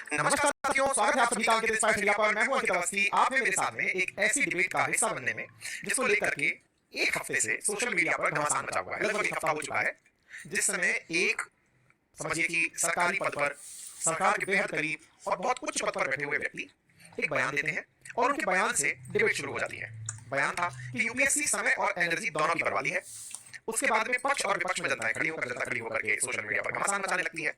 नमस्कार साथियों, स्वागत है आप सभी का अंकित स्पाइस मीडिया पर। मैं हूं अंकित अवस्थी। आप हैं मेरे साथ में एक ऐसी डिबेट का हिस्सा बनने में जिसको लेकर के एक हफ्ते से सोशल मीडिया पर घमासान मचा हुआ है। लगभग एक हफ्ता हो चुका है जिस समय एक समझिए कि सरकारी पद पर, सरकार के बेहद करीब और बहुत उच्च पद पर बैठे हुए व्यक्ति एक बयान देते हैं और उनके बयान से डिबेट शुरू हो जाती है। बयान था कि यूपीएससी समय और एनर्जी दोनों की बर्बादी है। उसके बाद में पक्ष और विपक्ष में जनताएं खड़ी होकर के सोशल मीडिया पर घमासान मचाने लगती है।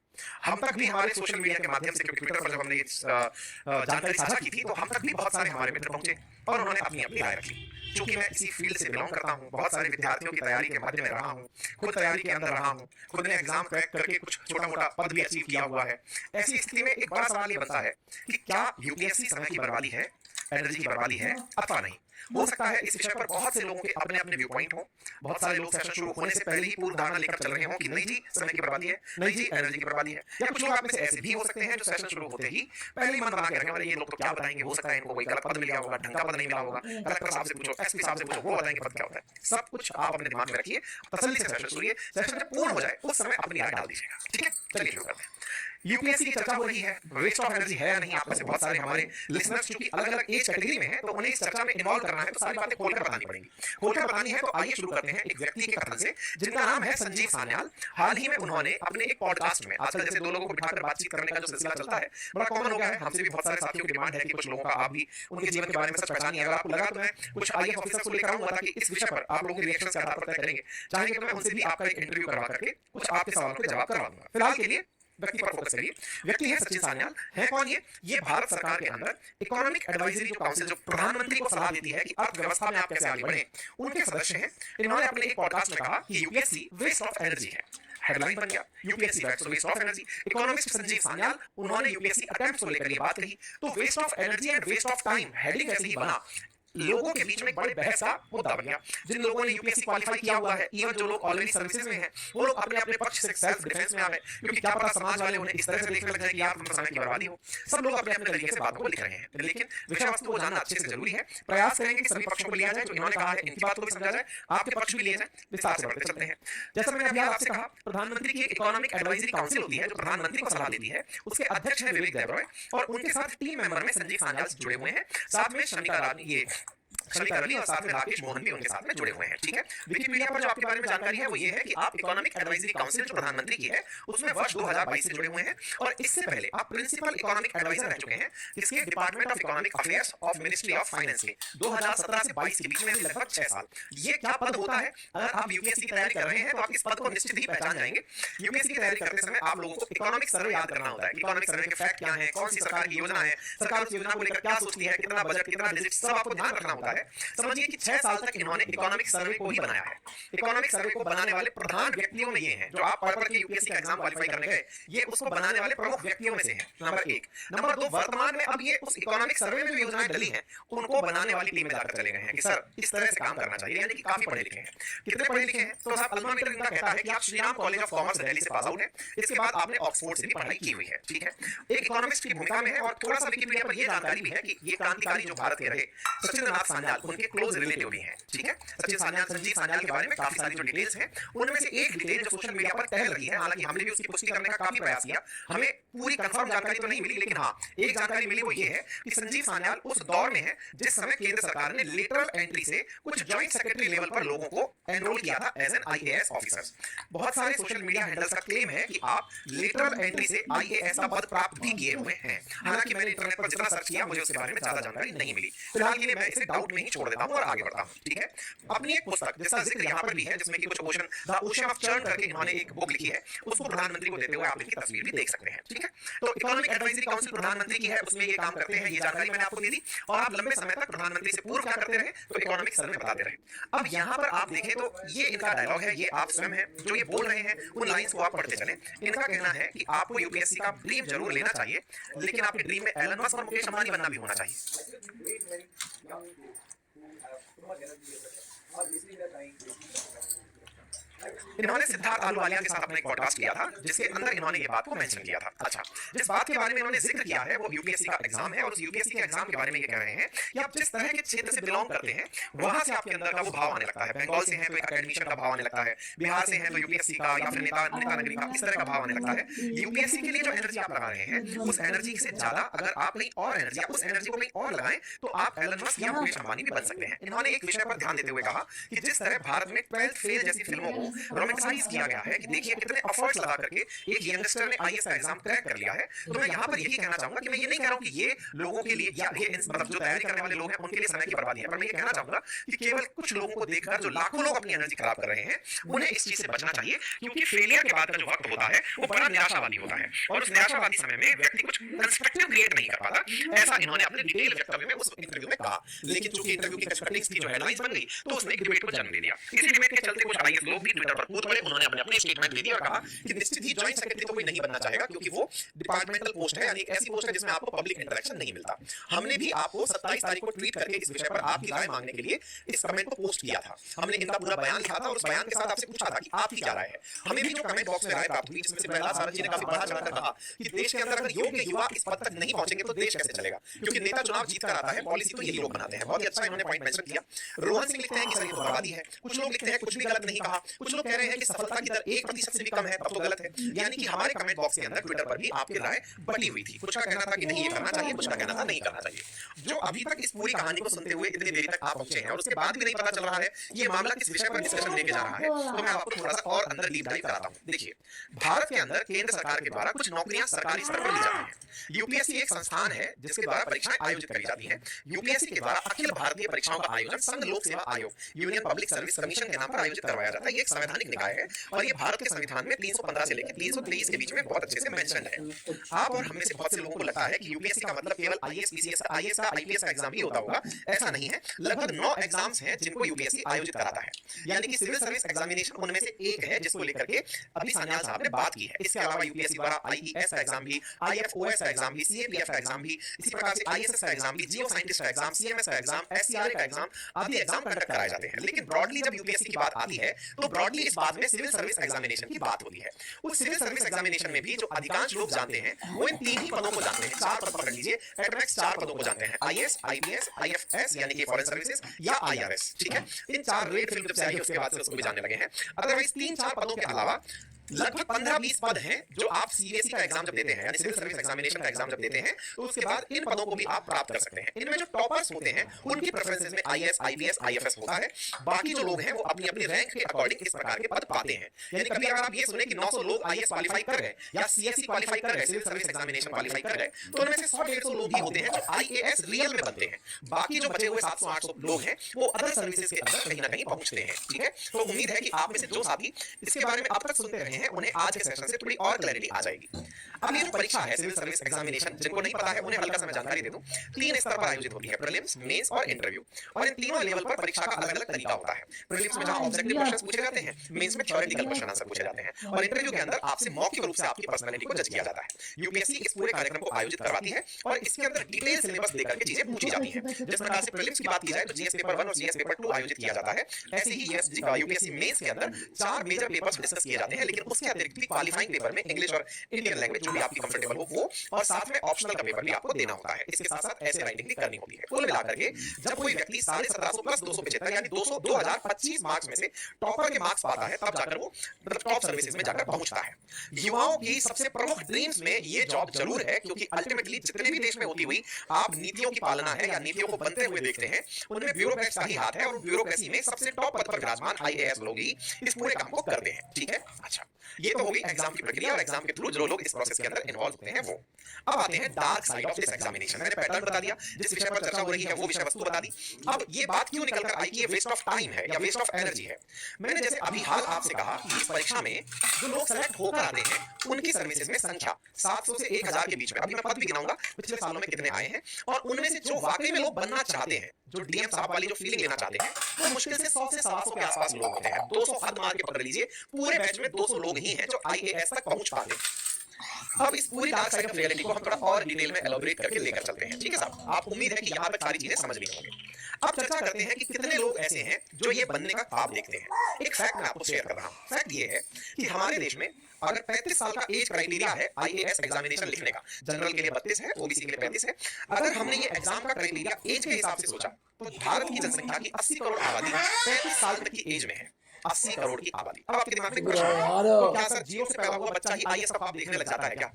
हम तक भी हमारे सोशल मीडिया के माध्यम से, क्योंकि ट्विटर पर जब हमने जानकारी साझा की थी तो हम तक भी बहुत सारे हमारे मित्र पहुंचे और उन्होंने अपनी अपनी राय रखी। चूंकि मैं इसी फील्ड से बिलोंग करता हूं, बहुत सारे विद्यार्थियों की तैयारी के मध्य में रहा हूं, खुद तैयारी के अंदर रहा हूं, खुद ने एग्जाम क्रैक करके कुछ छोटा मोटा पद भी अचीव किया हुआ है। ऐसी स्थिति में एक बड़ा सवाल ये बनता है कि क्या यूपीएससी समय की बर्बादी है, एनर्जी की बर्बादी है अथवा नहीं। हो सकता है इस विषय पर बहुत से लोगों के अपने अपने व्यू पॉइंट हो। बहुत सारे लोग सेशन शुरू होने से पहले ही पूर्व धारणा लेकर चल रहे हो कि नहीं जी समय की बर्बादी है, नहीं जी एनर्जी की बर्बादी है। या कुछ लोग आप में से ऐसे भी हो सकते हैं जो सेशन शुरू होते ही पहले ही मन बना के रखें, अरे ये लोग तो क्या बताएंगे, हो सकता है इनको कोई गलत पद मिल गया होगा, ढंग का पद नहीं मिला होगा, कलेक्टर साहब से पूछो, एसपी साहब से पूछो, वो बताएंगे पद क्या होता है। सब कुछ आप अपने दिमाग में रखिए, तसल्ली से सेशन सुनिए। सेशन जब पूर्ण हो जाए उस समय अपनी राय डाल दीजिएगा, ठीक है। चलिए शुरू करते हैं। यूपीएससी की चर्चा हो रही है, वेस्ट ऑफ एनर्जी है या नहीं। आप में से बहुत सारे हमारे लिसनर्स चूंकि अलग अलग एज कैटेगरी में हैं, तो उन्हें इस चर्चा में इन्वॉल्व करना है, तो सारी बातें खोलकर बतानी पड़ेंगी। खोलकर बतानी है तो आइए शुरू करते हैं एक व्यक्ति के कथन से जिनका नाम है संजीव सान्याल। हाल ही में उन्होंने अपने एक पॉडकास्ट में, आजकल जैसे दो लोगों को बिठाकर बातचीत करने का जो सिलसिला चलता है बड़ा कॉमन हो गया है, हमसे भी बहुत सारे साथियों की डिमांड है कि कुछ लोगों का आप भी उनके जीवन के बारे में सच पहचानिए। अगर आपको लगा तो मैं कुछ आईएएस ऑफिसर्स को लेकर आऊंगा ताकि इस विषय पर आप लोगों के रिएक्शन के आधार पर तय करेंगे। चाहेंगे तो मैं उनसे भी आपका एक इंटरव्यू करवा करके कुछ आपके सवालों के जवाब करवा दूंगा। फिलहाल के लिए व्यक्ति पर फोकस करिए। व्यक्ति है सचिन सान्याल। है कौन ये भारत सरकार के अंदर इकोनॉमिक एडवाइजरी जो काउंसिल, जो प्रधानमंत्री को सलाह देती है कि अर्थव्यवस्था में आप कैसे आगे बढ़ें, उनके सदस्य हैं। इन्होंने अपने एक पॉडकास्ट में कहा कि यूपीएससी वेस्ट ऑफ एनर्जी है। हेडलाइन बन गया, UPSC waste of energy. Economist Sanjeev Sanyal उन्होंने यूपीएससी अटेम्प्ट को लेकर ये बात कही, तो waste of energy and waste of time heading ऐसे ही बना, लोगों के बीच में एक बड़े बहस का मुद्दा बन गया। जिन लोगों ने यूपीएससी क्वालिफाई किया हुआ है, इवन जो लोग ऑलरेडी सर्विसेज में हैं, वो लोग अपने अपने पक्ष से सेल्फ डिफेंस में आ गए, क्योंकि क्या पता समाज वाले उन्हें इस तरह से देखने लग जाए कि यार तुम समय की बर्बादी हो। सब लोग अपने अपने तरीके से बातों को लिख रहे हैं, लेकिन विषय वस्तु को जानना अच्छे से जरूरी है। प्रयास करेंगे कि सभी पक्षों को लिया जाए, जो इन्होंने कहा है इनकी बात को भी समझा जाए, आपके पक्ष भी लिए जाए। विस्तार से बढ़ते चलते हैं। जैसा मैंने अभी आपसे कहा, प्रधानमंत्री की इकोनॉमिक एडवाइजरी काउंसिल होती है जो प्रधानमंत्री को सलाह देती है। उसके अध्यक्ष हैं विवेक देबरॉय और उनके साथ टीम मेंबर में संजीव सान्याल जुड़े हुए हैं, साथ में शमिका रवि और साथ में राकेश मोहन भी उनके साथ में जुड़े हुए हैं, ठीक है। विकिपीडिया पर जो आपके बारे में जानकारी है वो ये है कि आप इकोनॉमिक एडवाइजरी काउंसिल जो प्रधानमंत्री की है उसमें वर्ष 2022 से जुड़े हुए हैं और इससे पहले आप प्रिंसिपल इकोनॉमिक एडवाइजर रह चुके हैं, जिसके department of economic affairs of ministry of finance के 2017 से 22 के बीच में लगभग 6 साल। ये क्या पद होता है? अगर आप यूपीएससी की तैयारी कर रहे हैं तो आप इस पद को निश्चित ही पहचान जाएंगे। यूपीएससी की तैयारी करते समय आप लोगों को इकोनॉमिक सर्वे याद करना होता है। इकोनॉमिक सर्वे के फैक्ट क्या है, कौन सी सरकार की योजना है, सरकार उस योजना को लेकर क्या सोचती है, कितना बजट, कितना डिजिट, सब आपको ध्यान रखना होता है। समझिए कि 6 साल तक इन्होंने इकोनॉमिक सर्वे को ही बनाया है। इकोनॉमिक सर्वे को बनाने वाले प्रधान व्यक्तियों में ये हैं, जो आप पढ़ के यूपीएससी का एग्जाम क्वालिफाई करने गए, ये उसको बनाने वाले प्रमुख व्यक्तियों में से हैं, नंबर 1। नंबर 2, वर्तमान में अब ये उस इकोनॉमिक सर्वे में जो योजनाएं डली हैं उनको बनाने वाली टीम में जाकर चले गए हैं कि सर इस तरह से काम करना चाहिए, यानी कि काफी पढ़े लिखे हैं। कितने पढ़े लिखे हैं? तो साहब अल्मा मेटर इनका कहता है कि आप Shri Ram college of commerce Delhi से पास आउट हैं, इसके बाद आपने ऑक्सफोर्ड से भी पढ़ाई की हुई है, ठीक है। एक इकोनॉमिस्ट की भूमिका में है और थोड़ा सा विकिपीडिया पर ये जानकारी भी है कि ये क्रांतिकारी जो भारत के रहे सचिंद्रनाथ सान्याल उनके क्लोज रिलेटिव भी हैं, ठीक है। सचिन सान्याल, संजीव सान्याल के बारे में काफी सारी जो डिटेल्स हैं उनमें से एक डिटेल जो सोशल मीडिया पर टहल रही है, हालांकि हमने भी उसकी पुष्टि करने का काफी प्रयास किया, हमें पूरी कंफर्म जानकारी तो नहीं मिली, लेकिन हाँ एक जानकारी मिली, वो ये है कि संजीव सान्याल उस दौर में है जिस समय केंद्र सरकार ने लेटरल एंट्री से कुछ जॉइंट सेक्रेटरी लेवल पर लोगों को एनरोल किया था एज एन आईएएस ऑफिसर्स। बहुत सारे सोशल मीडिया हैंडल्स का क्लेम है कि आप लेटरल एंट्री से आईएएस का पद प्राप्त भी किए हुए हैं। हालांकि मैंने इंटरनेट पर जितना सर्च किया मुझे उसके बारे में ज्यादा जानकारी नहीं मिली। फिलहाल के लिए मैं इसे डाउट में ही छोड़ देता हूं और आगे बढ़ता हूं, ठीक है। अपनी एक पुस्तक जिसका जिक्र यहाँ पर भी है, जिसमें कि कुछ ocean the ocean of churn करके इन्होंने एक बुक लिखी है, उसको प्रधानमंत्री को देते हुए आप इनकी तस्वीर भी देख सकते हैं, ठीक है। तो इकोनॉमिक एडवाइजरी काउंसिल प्रधानमंत्री की है, उसमें ये काम करते हैं, ये जानकारी मैंने आपको दे दी और आप लंबे समय तक प्रधानमंत्री से पूर्व क्या करते रहे, तो इकोनॉमिक सर्वे बताते रहे। अब यहाँ पर आप देखें तो ये इनका डायलॉग है, ये आप स्वयं है जो ये बोल रहे हैं, उन लाइंस को आप पढ़ते चलें। इनका कहना है कि आपको यूपीएससी का ड्रीम जरूर लेना चाहिए, लेकिन आपके ड्रीम में एलन मस्क और मुकेश अंबानी बनना भी होना चाहिए। इन्होंने सिद्धार्थ अहलूवालिया के साथ अपना एक पॉडकास्ट किया था जिसके अंदर इन्होंने ये बात को मेंशन किया था। अच्छा, जिस बात के बारे में इन्होंने जिक्र किया है वो यूपीएससी का एग्जाम है और उस यूपीएससी के एग्जाम के बारे में ये कह रहे हैं कि आप जिस तरह के क्षेत्र से बिलोंग करते हैं वहां से आपके अंदर का वो भाव आने लगता है। बंगाल से हैं तो एक एकेडमिशियन का भाव आने लगता है, बिहार से हैं तो यूपीएससी का या फिर नेता नगरी का, इस तरह का भाव आने लगता है। यूपीएससी के लिए जो एनर्जी आप लगा रहे हैं उस एनर्जी से ज्यादा अगर आप कहीं और एनर्जी उस एनर्जी को कहीं और लगाएं तो आप एलन मस्क या मुकेश अंबानी भी बन सकते हैं। इन्होंने एक विषय पर ध्यान देते हुए कहा कि जिस तरह भारत में 12th फेल जैसी फिल्मों को रोमांटिसाइज किया गया है कि देखिए कितने एफर्ट्स लगा करके एक यंगस्टर ने आईएएस का एग्जाम क्रैक कर लिया है, तो मैं यहाँ पर यही कहना चाहूंगा कि मैं ये नहीं कह रहा हूँ कि ये लोगों के लिए या ये मतलब जो तैयारी करने वाले लोग हैं उनके लिए समय की बर्बादी है, पर मैं ये कहना चाहूंगा कि केवल कुछ लोगों को देखकर जो लाखों लोग अपनी एनर्जी खराब कर रहे हैं उन्हें इस चीज से बचना चाहिए, क्योंकि फेलियर के बाद का जो वक्त होता है वो बड़ा निराशावादी होता है और उस निराशावादी समय में व्यक्ति कुछ कंस्ट्रक्टिव क्रिएट नहीं कर पाता। ऐसा इन्होंने अपने डिटेल वक्तव्य में उस इंटरव्यू में कहा, लेकिन चूंकि इंटरव्यू की कटिंग्स की जो हेडलाइंस बन गई तो उसने एक डिबेट को जन्म दे दिया। इसी डिबेट के चलते कुछ आईएएस लोग भी ट्विटर पर कूद पड़े, उन्होंने अपने स्टेटमेंट दे दिया और कहा कि निश्चित ही जॉइंट सेक्रेटरी तो कोई नहीं बनना चाहेगा क्योंकि वो डिपार्टमेंटल पोस्ट है, यानी एक ऐसी पोस्ट है जिसमें आपको पब्लिक इंटरेक्शन नहीं मिलता। हमने भी आपको 27 तारीख को ट्वीट करके इस विषय पर आपकी राय मांगने के लिए इस कमेंट को पोस्ट किया था। हमने इनका पूरा बयान लिखा था और उस बयान के साथ आपसे पूछा था कि आपकी क्या राय है। हमें भी जो कमेंट बॉक्स में राय प्राप्त हुई जिसमें से प्रहलाद सारंग जी ने काफी बढ़ा चढ़ाकर कहा कि देश के अंदर अगर योग्य युवा इस पद तक नहीं पहुंचेंगे तो देश कैसे चलेगा, क्योंकि नेता चुनाव जीत कर आता है, पॉलिसी तो यही लोग बनाते हैं। बहुत ही अच्छा इन्होंने पॉइंट मेंशन किया। रोहन सिंह लिखते हैं कि सर ये तो बर्बादी है, कुछ लोग लिखते हैं कुछ भी गलत नहीं कहा, कुछ लोग कह रहे हैं कि सफलता की दर 1% से भी कम है तब तो गलत है। यानी कि हमारे कमेंट बॉक्स के अंदर ट्विटर पर भी आपकी राय बटी हुई थी। कुछ का कहना था कि नहीं ये करना चाहिए, कुछ का कहना था नहीं करना चाहिए। जो अभी तक इस पूरी कहानी को सुनते हुए इतनी देरी तक आप पहुंचे हैं और उसके बाद भी नहीं पता चल रहा है ये मामला किस विषय पर डिस्कशन लेके जा रहा है, तो मैं आपको थोड़ा सा और अंदर डीप डाइव कराता हूं। देखिए, भारत के अंदर केंद्र सरकार के द्वारा कुछ नौकरियां सरकारी स्तर पर ली जाती हैं। यूपीएससी एक संस्थान है जिसके द्वारा परीक्षाएं आयोजित करी जाती हैं। यूपीएससी के द्वारा अखिल भारतीय परीक्षाओं का आयोजन संघ लोक सेवा आयोग यूनियन पब्लिक सर्विस कमीशन के नाम पर आयोजित करवाया जाता है। ये एक संवैधानिक निकाय है और ये भारत के संविधान में 315 से लेकर 323 के बीच में बहुत अच्छे से मेंशन है। आप और हम में से बहुत से लोगों को लगता है कि यूपीएससी का मतलब केवल आईएएस पीसीएस आईएएस का आईपीएस का एग्जाम ही होता होगा। ऐसा नहीं है, लगभग 9 एग्जाम्स हैं जिनको यूपीएससी आयोजित कराता है। यानी कि सिविल सर्विस एग्जामिनेशन उनमें से एक है जिसको लेकर के अभी सान्याल साहब ने बात की है। इसके अलावा यूपीएससी द्वारा आईईएस का एग्जाम भी, आईएफओएस का एग्जाम भी, सीएपीएफ का एग्जाम भी, इसी प्रकार से आईएसएस का एग्जाम भी, जियो साइंटिस्ट का एग्जाम, सीएमएस का एग्जाम, एससीआरए का एग्जाम आदि एग्जाम कंडक्ट कराए जाते हैं। लेकिन ब्रॉडली जब यूपीएससी की बात आती है तो ब्रॉडली इस बात में सिविल सर्विस एग्जामिनेशन की बात होती है। उस सिविल सर्विस एग्जामिनेशन में भी जो अधिकांश लोग जानते हैं वो इन 3 ही पदों को जानते हैं। 4 पद पकड़ लीजिए, एटमैक्स 4 पदों को जानते हैं, आईएएस, आईपीएस, आईएफएस यानी कि फॉरेन सर्विसेज या आईआरएस। ठीक है, इन 4 रेड फिल्म जब से आई उसके बाद से उसको भी जानने लगे हैं। अदरवाइज 3-4 पदों के अलावा लगभग 15-20 पद हैं जो आप सीबीएसई का एग्जाम जब देते हैं यानी सिविल सर्विस एग्जामिनेशन का एग्जाम जब देते हैं तो उसके बाद इन पदों को भी आप प्राप्त कर सकते हैं। इनमें जो टॉपर्स होते हैं उनकी प्रेफरेंसेस में आईएएस, आईपीएस, आईएफएस होता है। बाकी जो लोग हैं वो अपनी अपनी रैंक के अकॉर्डिंग इस प्रकार के पद पाते हैं। यानी कभी अगर आप ये सुने कि 900 लोग आईएएस क्वालीफाई कर गए या सीएसई क्वालीफाई कर गए, सिविल सर्विस एग्जामिनेशन क्वालीफाई कर गए, तो उनमें से 100-150 लोग ही होते हैं जो आईएएस रियल में बनते हैं। बाकी जो बचे हुए 700-800 लोग हैं वो अदर सर्विसेज के अंदर कहीं ना कहीं पहुंचते हैं। ठीक है, तो उम्मीद है कि आप में से जो साथी इसके बारे में अब तक सुनते रहे हैं उन्हें आज के सेशन से थोड़ी और क्लैरिटी आ जाएगी। अब ये जो परीक्षा है सिविल सर्विस एग्जामिनेशन, जिनको नहीं पता है उन्हें हल्का सा मैं जानकारी दे दूं, 3 स्तर पर आयोजित होती है, प्रीलिम्स, मेंस और इंटरव्यू। और इन तीनों लेवल पर परीक्षा का अलग-अलग तरीका होता है। प्रीलिम्स में जहां ऑब्जेक्टिव क्वेश्चंस पूछे जाते हैं, मेंस में थ्योरेटिकल क्वेश्चन आंसर पूछे जाते हैं और इंटरव्यू के अंदर आपसे मौखिक रूप से आपकी पर्सनालिटी को जज किया जाता है। यूपीएससी इस पूरे कार्यक्रम को आयोजित करवाती है और इसके अंदर डिटेल सिलेबस देकर के चीजें पूछी जाती हैं। जिस प्रकार से प्रीलिम्स की बात की जाए तो जीएस पेपर 1 और जीएस पेपर 2 आयोजित किया जाता है, ऐसे ही यूपीएससी मेंस के अंदर 4 मेजर पेपर्स डिस्कस किए जाते हैं। लेकिन उसके अतिरिक्त भी क्वालिफाइंग पेपर में इंग्लिश और इंडियन लैंग्वेज जो भी आपकी कंफर्टेबल हो वो, और साथ में ऑप्शनल का पेपर भी आपको देना होता है। इसके साथ साथ ऐसे राइटिंग भी करनी होती है। कुल मिलाकर के जब कोई व्यक्ति 1750 प्लस 275 यानी 2025 मार्क्स में से टॉपर के मार्क्स पाता है तब जाकर वो मतलब टॉप सर्विसेज में जाकर पहुंचता है। युवाओं की सबसे प्रमुख ड्रीम्स में ये जॉब जरूर है, क्योंकि अल्टीमेटली जितने भी देश में होती हुई आप नीतियों की पालना है या नीतियों को बनते हुए देखते हैं उनमें ब्यूरोक्रेट्स का ही हाथ है और ब्यूरोक्रेसी में सबसे टॉप पद पर विराजमान आईएएस लोग ही इस पूरे काम को करते हैं। ठीक है, अच्छा, ये तो हो गई एग्जाम की प्रक्रिया और एग्जाम के थ्रू जो लोग इस प्रोसेस के अंदर इन्वॉल्व होते हैं वो। अब आते हैं dark side of this examination. मैंने पैटर्न बता दिया, जिस विषय पर चर्चा हो रही है वो विषय वस्तु बता दी। अब ये बात क्यों निकल कर आई कि ये वेस्ट ऑफ टाइम है या वेस्ट ऑफ एनर्जी है। मैंने जैसे अभी हाल आपसे कहा कि इस परीक्षा में जो लोग सेलेक्ट होकर आते हैं उनकी सर्विसेज में संख्या 700 से 1000 के बीच में, अभी मैं पद भी गिनाऊंगा पिछले सालों में कितने आए हैं, और उनमें से जो वाकई में लोग बनना चाहते हैं, जो डीएम साहब वाली जो फीलिंग लेना चाहते हैं, वो मुश्किल से 100 से 700 के आसपास लोग होते हैं। 200 हद मार के पकड़ लीजिए, पूरे बैच में 200 लोग ही हैं जो आईएएस तक पहुंच पाते हैं। अब इस पूरी डार्क साइड ऑफ रियलिटी को हम थोड़ा और डिटेल में एलैबोरेट करके लेकर चलते हैं। ठीक है साहब, आप उम्मीद है कि यहां तक सारी चीजें समझ ली होंगी। अब चर्चा करते हैं कि कितने लोग ऐसे हैं जो ये बनने का ख्वाब देखते हैं। एक फैक्ट मैं आपको शेयर कर रहा हूं। फैक्ट ये है कि हमारे देश में अगर 35 साल का एज क्राइटेरिया है आईएएस एग्जामिनेशन लिखने का, जनरल के लिए 32 है, ओबीसी के लिए 35 है, अगर हमने ये एग्जाम का क्राइटेरिया एज के हिसाब से सोचा तो भारत की जनसंख्या की 80 करोड़ आबादी 35 साल तक की एज में है। 80 करोड़ की आबादी। अब आपके दिमाग में प्रश्न है, तो क्या सर जियो से पैदा हुआ बच्चा ही आईएएस का ख्वाब देखने लग जाता है क्या?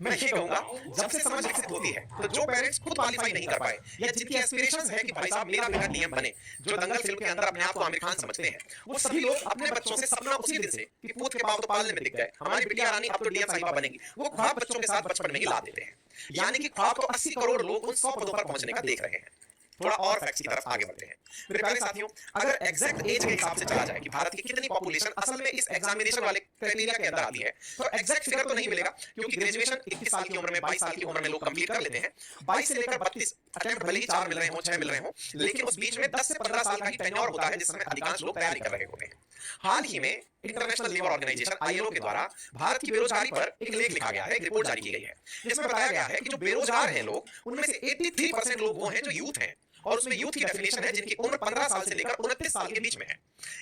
मैं ये कहूंगा, जब से समझ विकसित होती है तो जो पेरेंट्स खुद क्वालिफाई नहीं कर पाए या जिनकी एस्पिरेशंस है कि भाई साहब मेरा बेटा डीएम बने, जो दंगल फिल्म के अंदर अपने आप को आमिर खान समझते हैं, वो सभी लोग अपने बच्चों से सपना उसी दिन से कि पूत के पांव तो पालने में दिख गए, हमारी बिटिया रानी अब तो डीएम साहिबा बनेगी, वो ख्वाब बच्चों के साथ बचपन में ही ला देते हैं। यानी कि ख्वाब को 80 करोड़ लोग उन 100 पदों पर पहुंचने का देख रहे हैं। थोड़ा और फैक्ट्स की तरफ आगे बढ़ते हैं मेरे प्यारे साथियों। अगर एग्जैक्ट एज के हिसाब से चला जाए कि भारत की कितनी पॉपुलेशन असल में इस एग्जामिनेशन वाले क्राइटेरिया के अंदर आती है, तो एग्जैक्ट फिगर तो नहीं मिलेगा, क्योंकि ग्रेजुएशन 21 साल की उम्र में, 22 साल की उम्र में लोग कंप्लीट कर लेते हैं। 22 से लेकर 32 अटेम्प्ट भले ही 4 मिल रहे हो, 6 मिल रहे हो, लेकिन उस बीच में 10 से 15 साल का ही टेन्योर होता है जिसमें अधिकांश लोग तैयारी कर रहे होते हैं। हाल ही में इंटरनेशनल लेबर ऑर्गेनाइजेशन आईएलओ के द्वारा भारत की बेरोजगारी पर एक लेख लिखा गया है, एक रिपोर्ट जारी की गई है, जिसमें बताया गया है कि जो बेरोजगार हैं लोग, उनमें से 83% लोग वो हैं जो यूथ हैं, और उसमें यूथ की डेफिनेशन है जिनकी उम्र 15 साल से लेकर 29 साल के बीच में है।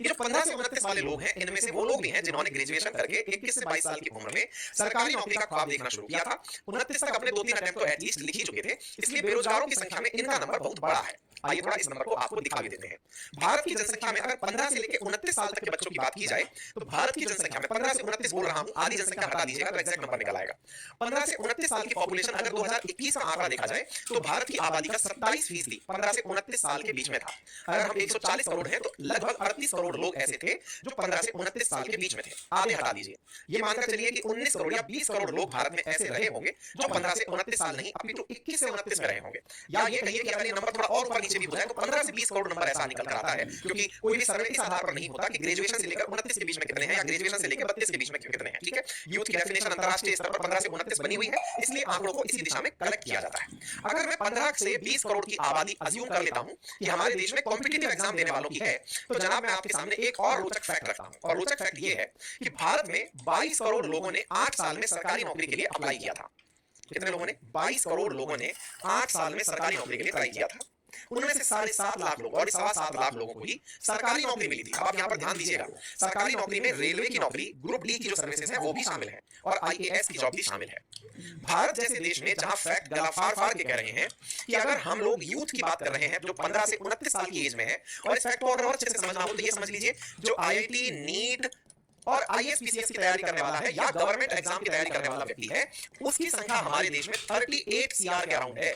ये जो 15 से 29 वाले लोग हैं, इनमें से वो लोग भी हैं जिन्होंने ग्रेजुएशन करके 21 से 22 साल की उम्र में सरकारी नौकरी का ख्वाब देखना शुरू किया था। 29 तक अपने 2-3 अटेम्प्ट तो एटलीस्ट लिख ही चुके थे, इसलिए बेरोजगारों की संख्या में इनका नंबर बहुत बड़ा है। आइए थोड़ा इस नंबर को आपको दिखा भी देते हैं। भारत की जनसंख्या में अगर 15 से लेकर 29 साल तक के बच्चों की बात की जाए, तो भारत की जनसंख्या में 15 से 29 बोल रहा हूं, आधी जनसंख्या हटा दीजिएगा तो एग्जैक्ट नंबर निकल आएगा। 15 से 29 साल की पॉपुलेशन अगर 2021 का आंकड़ा देखा जाए तो भारत की आबादी का 27% 15 से 29 साल के बीच में था। अगर हम 140 करोड़ हैं तो लगभग 38 करोड़ लोग ऐसे थे जो 15 से 29 साल के बीच में थे। आधे हटा दीजिए, ये मानकर चलिए कि 19 करोड़ या 20 करोड़ लोग भारत में ऐसे रहे होंगे जो 15 से 29 साल नहीं, अपितु 21 से 29 में रहे होंगे। या ये कहिए कि अगर ये नंबर थोड़ा और ऊपर नीचे भी हो जाए तो 15 से 20 करोड़ नंबर ऐसा निकल कर आता है, क्योंकि कोई भी सर्वे इस आधार पर नहीं होता कि ग्रेजुएशन से लेकर 29 के बीच में कितने हैं या ग्रेजुएशन से लेकर 32 के बीच में कितने हैं। ठीक है, यूथ की डेफिनेशन अंतरराष्ट्रीय स्तर पर 15 से 29 बनी हुई है, इसलिए आंकड़ों को इसी दिशा में कलेक्ट किया जाता है। अगर मैं 15 से 20 करोड़ की आबादी अज्यूम कर लेता हूं कि हमारे देश में कॉम्पिटिटिव एग्जाम देने वालों की है, तो जनाब मैं आपके सामने एक और रोचक फैक्ट रखता हूं, और रोचक फैक्ट ये है कि भारत में 22 करोड़ लोगों ने 8 साल में सरकारी नौकरी के लिए अप्लाई किया था। कितने लोगों ने? 22 करोड़ लोगों ने 8 साल में सरकारी नौकरी के लिए ट्राई किया था। उनमें से 7.5 लाख लोग और 7.25 लाख लोगों को ही सरकारी नौकरी मिली थी। अब आप यहाँ पर ध्यान दीजिएगा, सरकारी नौकरी में रेलवे की नौकरी, ग्रुप डी की जो सर्विसेज है वो भी शामिल है, और आईएएस की जॉब भी शामिल है। भारत जैसे देश में जहां फैक्ट गला फाड़ फाड़ के कह रहे हैं कि अगर हम लोग यूथ की बात कर रहे हैं जो 15 से 29 साल की एज में है, और इस फैक्ट को और अच्छे से समझना हो तो ये समझ लीजिए, जो आईआईटी, नीट और आईएएस पीसीएस की तैयारी करने वाला है या गवर्नमेंट एग्जाम की तैयारी करने वाला व्यक्ति है, उसकी संख्या हमारे देश में 38 सीआर के अराउंड है।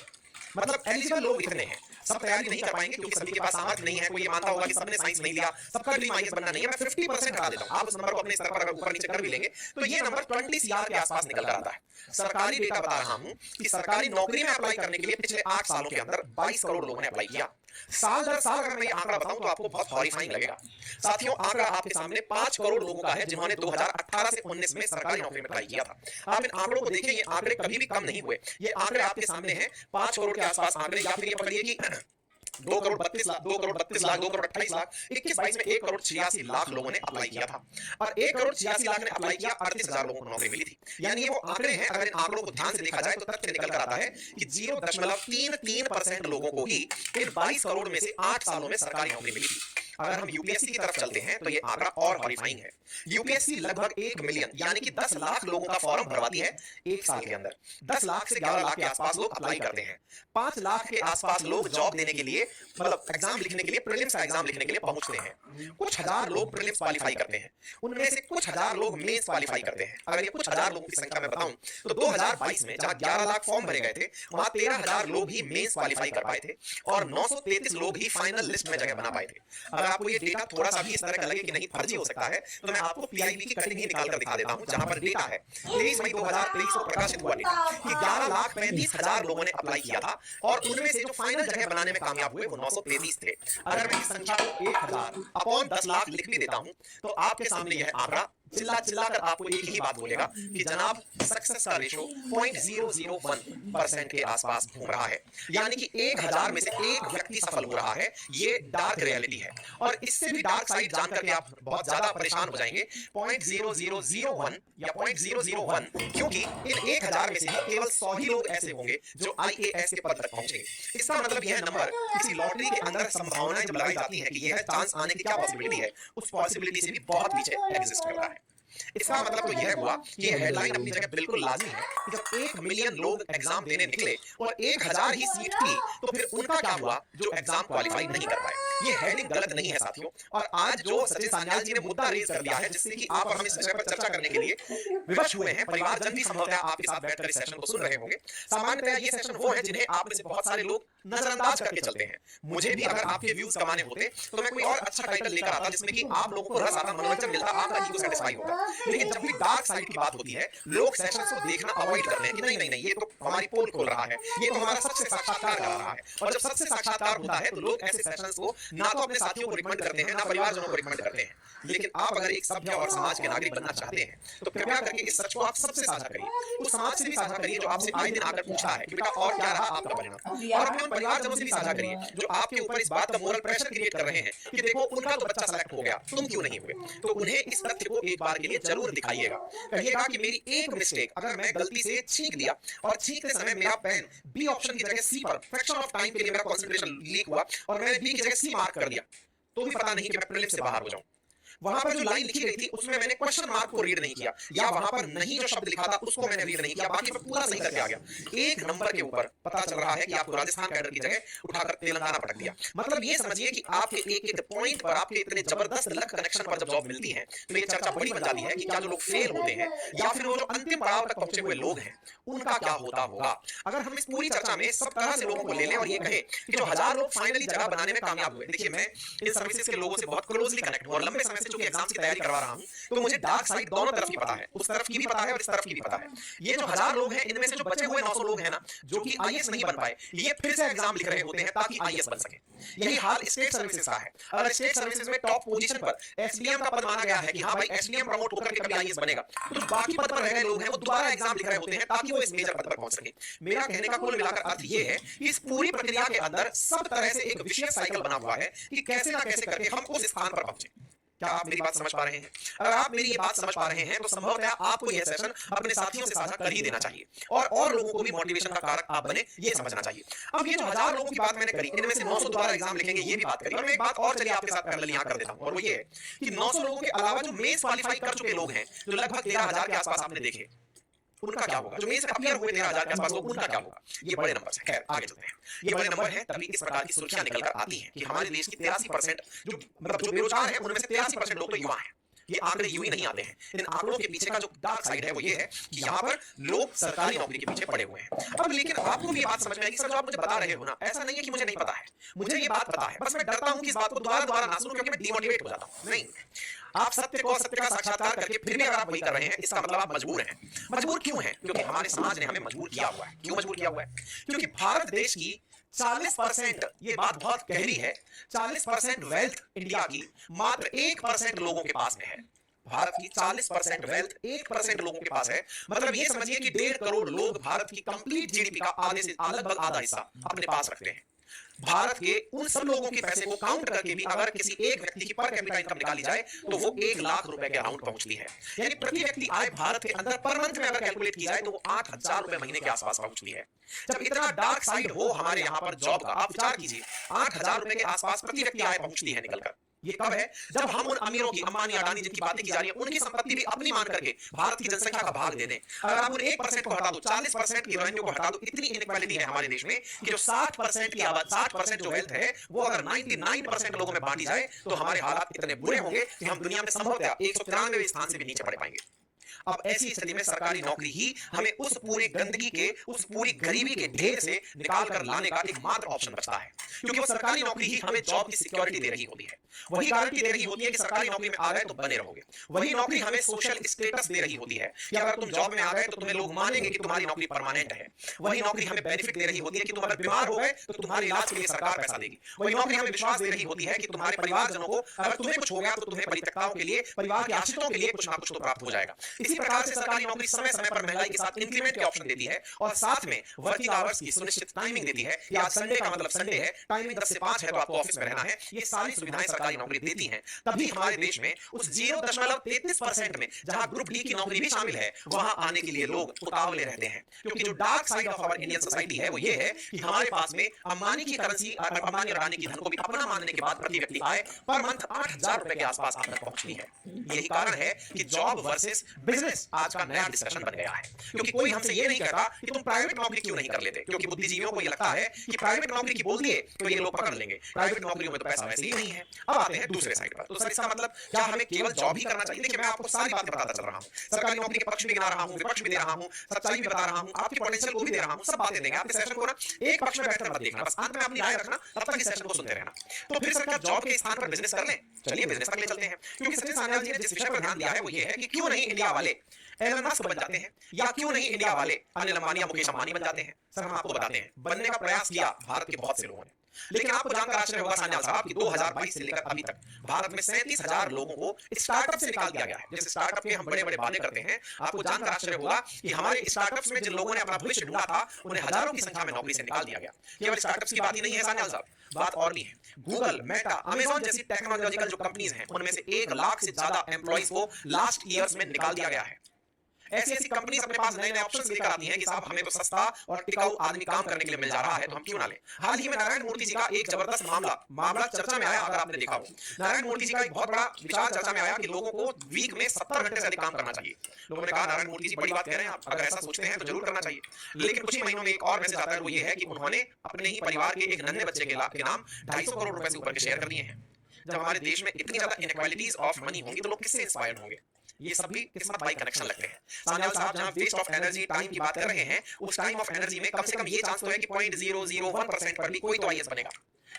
मतलब एलिजिबल लोग इतने हैं। सब तैयारी नहीं कर पाएंगे क्योंकि सभी के पास सामर्थ्य नहीं है। कोई ये मानता होगा कि सबने साइंस नहीं लिया, सबका ड्रीम आईएएस बनना नहीं है। मैं 50% हटा देता हूं, आप उस नंबर को अपने स्तर पर ऊपर नीचे कर भी लेंगे तो ये नंबर 20 सीआर के आसपास निकल कर आता है। सरकारी डेटा बता रहा हूं कि सरकारी नौकरी में अप्लाई करने के लिए पिछले 8 सालों के अंदर 22 करोड़ लोगों ने अप्लाई किया। साल दर साल अगर मैं ये आंकड़ा बताऊं तो आपको बहुत हॉरिफाइंग लगेगा। साथियों, आंकड़ा आपके सामने 5 करोड़ लोगों का है जिन्होंने 2018 से 19 में सरकारी नौकरी में ट्राई किया था। आप इन आंकड़ों को देखिए, ये आंकड़े कभी भी कम नहीं हुए। ये आंकड़े आपके सामने हैं, 5 करोड़ के आसपास आंकड़े, या फिर ये पकड़िए कि 2 करोड़ 32 लाख, 2 करोड़ 32 लाख, 2 करोड़ 28 लाख, 21-22 में 1 करोड़ 86 लाख लोगों ने अप्लाई किया था, और 1 करोड़ 86 लाख ने अप्लाई किया, 38,000 लोगों को नौकरी मिली थी। यानी ये वो आंकड़े हैं। अगर इन आंकड़ों को ध्यान से देखा जाए तो तथ्य निकल कर आता है कि 0.33% लोगों को ही इन 22 करोड़ में से 8 सालों में सरकारी नौकरी मिली थी। अगर हम यूपीएससी की तरफ चलते हैं तो ये आंकड़ा और हॉरिफाइंग है। यूपीएससी लगभग 1 मिलियन यानी कि 10 लाख लोगों का फॉर्म भरवाती है एक साल के अंदर। 10 लाख से 11 लाख के आसपास लोग अप्लाई करते हैं। 5 लाख के आसपास लोग जॉब देने के लिए, मतलब एग्जाम लिखने के लिए, प्रीलिम्स का एग्जाम लिखने के लिए पहुंचते हैं। कुछ हजार लोग प्रीलिम्स क्वालिफाई करते हैं, उनमें से कुछ हजार लोग मेंस क्वालिफाई करते हैं। अगर ये कुछ हजार लोगों की संख्या मैं बताऊं तो 2022 में जहां 11 लाख फॉर्म भरे गए थे, वहां 13,000 लोग ही मेंस क्वालिफाई कर पाए थे, और 933 लोग ही फाइनल लिस्ट में जगह बना पाए थे। अगर आपको ये डेटा थोड़ा सा भी इस तरह का लगे कि नहीं फर्जी हो सकता है, तो मैं आपको पीआईबी की कटिंग ही निकाल कर दिखा देता हूं, जहां पर डेटा है 23 मई 2023 को प्रकाशित हुआ डेटा कि 11,35,000 लोगों ने अप्लाई किया था, और उनमें से जो फाइनल जगह बनाने में कामयाब हुए वो 933 थे। अगर मैं इस संख्या को 1000 अपॉन 10 लाख लिख भी देता हूं तो आपके सामने यह आंकड़ा चिल्ला चिल्ला कर आपको एक ही बात बोलेगा कि जनाब सक्सेस का रेशो 0.001% के आसपास घूम रहा है, यानी कि 1000 में से एक व्यक्ति सफल हो रहा है। ये डार्क रियलिटी है और इससे भी डार्क साइड जानकर के आप बहुत ज्यादा परेशान हो जाएंगे। 0.0001 या 0.001, क्योंकि इन 1000 में से ही केवल 100 ही लोग ऐसे होंगे जो IAS के पद तक पहुंचेंगे। इसका मतलब यह नंबर किसी लॉटरी के अंदर संभावनाएं जब लगाई जाती है कि यह चांस आने की क्या पॉसिबिलिटी है, उस पॉसिबिलिटी से भी बहुत पीछे एग्जिस्ट करता है। इसका मतलब तो यह हुआ कि यह हेडलाइन अपनी जगह बिल्कुल लाजमी है कि जब 1 मिलियन लोग एग्जाम देने निकले और 1000 ही सीट थी, तो फिर उनका क्या हुआ जो एग्जाम क्वालिफाई नहीं कर पाए। ये हेडिंग गलत नहीं है साथियों। और आज जो सचिन सान्याल जी ने मुद्दा रेज कर दिया है, जिससे कि आप और हम इस विषय पर चर्चा करने के लिए विवश हुए हैं, परिवारजन भी संभवतः आपके साथ बैठकर इस सेशन को सुन रहे होंगे। सामान्यतः ये सेशन वो है जिन्हें आप में से बहुत सारे लोग नजरअंदाज करके चलते हैं। मुझे भी अगर आपके व्यूज कमाने होते तो मैं कोई और अच्छा टाइटल लेकर आता जिसमें कि आप लोगों को रस आता, मनोरंजन मिलता, आपका ईगो सेटिस्फाई होता। लेकिन जब भी डार्क साइड की बात होती है, लोग सेशंस को देखना अवॉइड करते हैं कि नहीं नहीं नहीं, ये तो हमारी पोल खोल रहा है, ये तो हमारा सबसे साक्षात्कार करा रहा है। और जब सबसे साक्षात्कार होता है तो लोग ऐसे सेशंस को ना तो अपने साथियों को रिकमेंड करते हैं, ना परिवारजनों को रिकमेंड करते हैं। लेकिन आप अगर एक सभ्य और समाज के नागरिक बनना चाहते हैं तो कृपया करके इस सच को आप सबसे साझा करिए। उस समाज से भी साझा करिए जो आपसे आए दिन आकर पूछता है कि बेटा और क्या रहा आपका परिणाम, और अपने उन परिवारजनों से भी साझा करिए जो आपके ऊपर इस बात का मोरल प्रेशर क्रिएट कर रहे हैं कि देखो उनका तो बच्चा सेलेक्ट हो गया, तुम क्यों नहीं हुए। तो उन्हें इस तथ्य को एक बार के लिए जरूर दिखाइएगा। कहिएगा कि मेरी एक मिस्टेक, अगर मैं गलती से छींक दिया और छींकते समय मेरा पेन बी ऑप्शन की जगह सी पर फ्रैक्शन ऑफ टाइम के लिए मेरा कंसंट्रेशन लीक हुआ और मैंने बी की जगह सी मार्क कर दिया, तो भी पता नहीं कि मैं प्रीलिम्स से बाहर हो जाऊं। वहां पर जो लाइन लिखी गई थी उसमें मैंने क्वेश्चन मार्क को रीड नहीं किया, या वहां पर नहीं जो शब्द लिखा था उसको मैंने रीड नहीं किया, बाकी मैं पूरा सही करके आ गया। एक नंबर के ऊपर पता चल रहा है कि आपको राजस्थान कैडर की जगह उठाकर तेलंगाना पटक दिया। मतलब ये समझिए कि आपके एक एक पॉइंट पर, आपके इतने जबरदस्त लक कनेक्शन पर जब जॉब मिलती है तो ये चर्चा बड़ी बन जाती है कि क्या जो लोग फेल होते हैं या फिर वो जो अंतिम पड़ाव तक पहुंचे हुए लोग हैं उनका क्या होता होगा। अगर हम इस पूरी चर्चा में सब तरह से लोगों को ले लें और ये कहें कि जो 1000 लोग फाइनली जगह बनाने में कामयाब हुए, देखिए मैं इन सर्विसेज के लोगों से बहुत क्लोजली कनेक्ट हूं और लंबे समय से चूंकि एग्जाम की तैयारी करवा रहा हूं, तो मुझे डार्क साइड दोनों तरफ की पता है, उस तरफ की भी पता है और इस तरफ की भी पता है। ये जो 1000 लोग हैं, इनमें से जो बचे हुए 900 लोग हैं ना, जो कि आईएएस नहीं बन पाए, ये फिर से एग्जाम लिख रहे होते हैं ताकि आईएएस बन सके। यही हाल स्टेट सर्विसेज का है। अगर स्टेट सर्विसेज में टॉप पोजीशन पर एसडीएम का पद माना गया है कि हां भाई एसडीएम प्रमोट होकर के कभी आईएएस बनेगा, तो बाकी पद पर रह गए लोग हैं वो दोबारा एग्जाम लिख रहे होते हैं ताकि वो इस मेजर पद पर पहुंच सके। मेरा कहने का कुल मिलाकर अर्थ ये है कि इस पूरी प्रक्रिया के अंदर सब तरह से एक विशेष साइकिल बना हुआ है कि कैसे ना कैसे करके हम उस स्थान पर पहुंचे। क्या आप मेरी बात समझ पा रहे हैं? अगर आप मेरी ये बात समझ पा रहे हैं तो संभवतः आपको यह सेशन अपने साथियों से साझा कर ही देना चाहिए और लोगों को भी मोटिवेशन का कारक आप बने ये समझना चाहिए। अब ये जो 1000 लोगों की बात मैंने करी, इनमें से 900 दोबारा एग्जाम लिखेंगे ये भी बात करी, और मैं एक बात और चलिए आपके साथ पैरेलल यहां कर देता हूं, और वो ये है कि 900 लोगों के अलावा जो मेंस क्वालीफाई कर चुके लोग हैं, जो लगभग 13000 के आसपास आपने देखे, उनका क्या होगा? जो मेंस में अपीयर हुए 13000 के आसपास, उनका क्या होगा? ये बड़े नंबर है। खैर आगे चलते हैं। ये बड़े नंबर हैं, तभी इस प्रकार की सुर्खियां निकल कर आती हैं कि हमारे देश की 83% जो बेरोजगार है उनमें से 83% लोग तो युवा हैं। ये आंकड़े यूं ही नहीं आते हैं। इन आंकड़ों के पीछे का जो डार्क साइड है वो ये है कि यहाँ पर लोग सरकारी नौकरी के पीछे पड़े हुए हैं। अब लेकिन आपको भी ये बात समझ में आएगी, सर जो आप मुझे बता रहे हो ना, ऐसा नहीं है कि मुझे नहीं पता है, मुझे ये बात पता है, बस मैं डरता हूं कि इस बात को दोबारा ना सुनूं क्योंकि मैं डिमोटिवेट हो जाता हूं। नहीं, आप सत्य को, सत्य का साक्षात्कार करके फिर भी अगर आप वही कर रहे हैं, इसका मतलब आप मजबूर हैं। मजबूर क्यों हैं? क्योंकि हमारे समाज ने हमें मजबूर किया हुआ है। क्यों मजबूर किया हुआ है? क्योंकि भारत देश की 40%, ये बात बहुत गहरी है, 40% वेल्थ इंडिया की मात्र 1% लोगों के पास में है। भारत की 40% वेल्थ 1% लोगों के पास है। मतलब ये समझिए कि 1.5 करोड़ लोग भारत की कंप्लीट जीडीपी का आधे से लगभग आधा हिस्सा अपने पास रखते हैं। भारत के उन सब लोगों के पैसे को काउंट करके भी अगर किसी एक व्यक्ति की पर कैपिटा इनकम निकाली जाए तो वो 1 लाख रुपए के अराउंड पहुंचती है। यानी प्रति व्यक्ति आय भारत के अंदर पर मंथ में अगर कैलकुलेट की जाए तो वो 8000 रुपए महीने के आसपास पहुंचती है। जब इतना डार्क साइड हो हमारे यहाँ पर जॉब का, आप विचार कीजिए, 8000 रुपए के आसपास प्रति व्यक्ति आय पहुंचती है निकलकर। ये कब है? जब हम उन अमीरों की, अंबानी अडानी जिनकी बातें की जा रही है, उनकी संपत्ति भी अपनी मान करके भारत की जनसंख्या का भाग दे दें। अगर आप उन 1% को हटा दो, 40% की रेवेन्यू को हटा दो, इतनी इनइक्वालिटी है हमारे देश में कि जो 60% की आवाज, 60% जो वेल्थ है वो अगर 99% लोगों में बांटी जाए तो हमारे हालात इतने बुरे होंगे कि हम दुनिया में संभवतः 193वें स्थान से भी नीचे पड़ पाएंगे। अब ऐसी स्थिति में सरकारी नौकरी ही हमें उस पूरी गंदगी के, उस पूरी गरीबी के ढेर से निकाल कर लाने का एकमात्र ऑप्शन बचता है, क्योंकि वो सरकारी नौकरी ही हमें जॉब की सिक्योरिटी दे रही होती है, वही गारंटी दे रही होती है कि सरकारी नौकरी में आ गए तो बने रहोगे, वही नौकरी हमें सोशल स्टेटस दे रही होती है कि अगर तुम जॉब में आ गए तो तुम्हें लोग मानेंगे कि तुम्हारी नौकरी परमानेंट है, वही नौकरी हमें बेनिफिट दे रही होती है कि तुम अगर बीमार हो गए तो तुम्हारे इलाज के लिए सरकार पैसा देगी, वही नौकरी हमें विश्वास दे रही होती है कि तुम्हारे परिवारजनों को अगर तुम्हें कुछ हो गया तो तुम्हें परित्यक्ताओं के लिए, परिवार के आश्रितों के लिए कुछ ना कुछ तो प्राप्त हो जाएगा। इसी प्रकार से सरकारी नौकरी समय समय पर महंगाई के साथ इंक्रीमेंट के ऑप्शन देती है और साथ में वर्किंग आवर्स की सुनिश्चित टाइमिंग देती है कि आज संडे का मतलब संडे है, टाइमिंग 10 से 5 है तो आपको ऑफिस में रहना है। ये सारी सुविधाएं सरकारी नौकरी देती हैं। तभी हमारे देश में उस 0.33% में जहां ग्रुप डी की नौकरी भी शामिल है, वहां आने के लिए लोग उतावले रहते हैं, क्योंकि जो dark side of our Indian society है वो ये है कि हमारे पास में अंबानी की करेंसी और अंबानी अडानी की धन को भी अपना मानने के बाद प्रति व्यक्ति आय पर मंथ 8,000 रुपए के आसपास आप तक पहुंचती है। यही कारण है कि जॉब वर्सेस बिजनेस आज का नया डिस्कशन बन गया है, क्योंकि कोई हमसे ये नहीं कहता कि तुम प्राइवेट नौकरी क्यों नहीं कर लेते, क्योंकि बुद्धिजीवियों को ये लगता है कि प्राइवेट नौकरी की बोल दिए तो ये लोग पकड़ लेंगे, प्राइवेट नौकरियों में तो पैसा वैसे ही नहीं है। अब आते हैं दूसरे साइड पर, तो सर इसका मतलब क्या हमें केवल जॉब ही करना चाहिए? देखिए मैं आपको सारी बातें बताता चल रहा हूं, सरकारी नौकरी के पक्ष भी गिना रहा हूं, विपक्ष भी दे रहा हूं, सच्चाई भी बता रहा हूं, आपके पोटेंशियल को भी दे रहा हूं, सब बातें देंगे। आपके सेशन को ना एक पक्ष में बैठकर मत देखना, बस अंत में अपनी राय रखना, तब तक इस सेशन को सुनते रहना। तो फिर सरकार जॉब के स्थान पर बिजनेस कर ले, चलिए बिजनेस तक ले चलते हैं, क्योंकि सचिन सान्याल जी ने जिस विषय पर ध्यान दिया है वो ये है कि क्यों नहीं इंडिया वाले एलन मस्क बन जाते हैं, या क्यों नहीं इंडिया वाले अनिल अंबानी या मुकेश अंबानी बन जाते हैं। सर हम आपको बताते हैं, बनने का प्रयास किया भारत के बहुत से लोगों ने, लेकिन आपको जानकर आश्चर्य होगा सान्याल साहब कि 2022 से लेकर अभी तक भारत में 37,000 लोगों को स्टार्टअप से निकाल दिया गया है। जैसे स्टार्टअप के हम बड़े-बड़े वादे करते हैं, आपको जानकर आश्चर्य होगा कि हमारे स्टार्टअप्स में जिन लोगों ने अपना भविष्य ढूंढा था, उन्हें हजारों की संख्या में नौकरी से निकाल दिया गया। केवल स्टार्टअप्स की बात ही नहीं है सान्याल साहब, बात और भी है। गूगल, मेटा, अमेज़न जैसी टेक्नोलॉजिकल जो कंपनीज हैं, उनमें से 1 लाख से ज्यादा एम्प्लॉइज को लास्ट ईयर्स में निकाल दिया गया है। ऐसी ऐसी कंपनीज अपने पास नए नए ऑप्शंस लेकर आती हैं कि साहब हमें तो सस्ता और टिकाऊ आदमी काम करने के लिए मिल जा रहा है, तो हम क्यों ना लें। हाल ही में नारायण मूर्ति जी का एक जबरदस्त मामला चर्चा में आया, अगर आपने देखा हो। नारायण मूर्ति जी का एक बहुत बड़ा विचार चर्चा में आया कि लोगों को वीक में 70 घंटे से अधिक काम करना चाहिए। लोगों ने कहा नारायण मूर्ति जी बड़ी बात कह रहे हैं, आप अगर ऐसा सोचते हैं तो जरूर करना चाहिए। लेकिन कुछ ही महीनों में एक और मैसेज आता है, वो ये है कि उन्होंने अपने ही परिवार के एक नन्हे बच्चे के नाम 250 करोड़ रुपए से ऊपर के शेयर कर दिए हैं। जब हमारे देश में इतनी ज्यादा इनइक्वालिटीज ऑफ मनी होंगी तो लोग किससे इंस्पायर्ड होंगे? ये सब भी किस्मत बाई कनेक्शन लगते हैं। सान्याल साहब जहां वेस्ट ऑफ एनर्जी टाइम की बात कर रहे हैं, उस टाइम ऑफ एनर्जी में कम से कम ये चांस तो है कि 0.001% पर भी कोई तो आईएएस बनेगा।